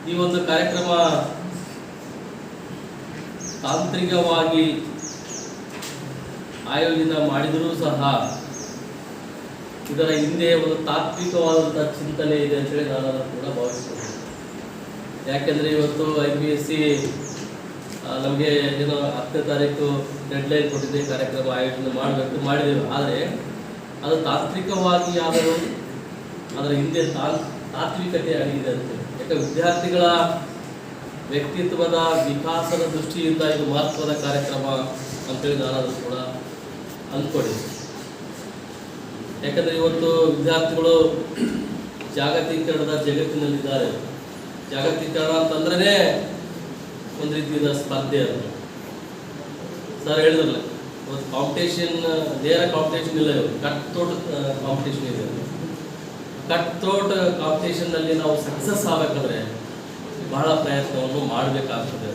ಈ ಒಂದು ಕಾರ್ಯಕ್ರಮ ತಾಂತ್ರಿಕವಾಗಿ ಆಯೋಜನೆ ಮಾಡಿದರೂ ಸಹ ಇದರ ಹಿಂದೆ ಒಂದು ತಾತ್ವಿಕವಾದಂತಹ ಚಿಂತನೆ ಇದೆ ಅಂತೇಳಿ ನಾನು ಕೂಡ ಭಾವಿಸ್ತೇನೆ. ಯಾಕೆಂದರೆ ಇವತ್ತು IPSC ನಮಗೆ ಏನೋ 10ನೇ ತಾರೀಕು ಡೆಡ್ಲೈನ್ ಕೊಟ್ಟಿದೆ, ಕಾರ್ಯಕ್ರಮ ಆಯೋಜನೆ ಮಾಡಿದ್ದೇವೆ. ಆದರೆ ಅದು ತಾಂತ್ರಿಕವಾಗಿ ಆದರೂ ಅದರ ಹಿಂದೆ ತಾತ್ವಿಕತೆ ಆಗಿದೆ ಅಂತ. ಯಾಕೆ ವಿದ್ಯಾರ್ಥಿಗಳ ವ್ಯಕ್ತಿತ್ವದ ವಿಕಾಸದ ದೃಷ್ಟಿಯಿಂದ ಇದು ಮಹತ್ವದ ಕಾರ್ಯಕ್ರಮ ಅಂತೇಳಿ ನಾನು ಕೂಡ ಅಂದ್ಕೊಂಡಿದ್ದೆ. ಯಾಕಂದರೆ ಇವತ್ತು ವಿದ್ಯಾರ್ಥಿಗಳು ಜಾಗತೀಕರಣದ ಜಗತ್ತಿನಲ್ಲಿದ್ದಾರೆ. ಜಾಗತೀಕರಣ ಅಂತಂದ್ರೆ ಒಂದು ರೀತಿಯ ಸ್ಪರ್ಧೆ ಅದು. ಸರ್ ಹೇಳಿದ್ರಲ್ಲ, ಇವತ್ತು ಕಾಂಪಿಟೇಷನ್, ನೇರ ಕಾಂಪಿಟೇಷನ್ ಇಲ್ಲ, ಕಟ್ ಥ್ರೋಟ್ ಕಾಂಪಿಟೇಷನ್ ಇದೆ. ಕಟ್ ಥ್ರೋಟ್ ಕಾಂಪಿಟೇಷನ್ನಲ್ಲಿ ನಾವು ಸಕ್ಸಸ್ ಆಗಬೇಕಾದ್ರೆ ಬಹಳ ಪ್ರಯತ್ನವನ್ನು ಮಾಡಬೇಕಾಗ್ತದೆ.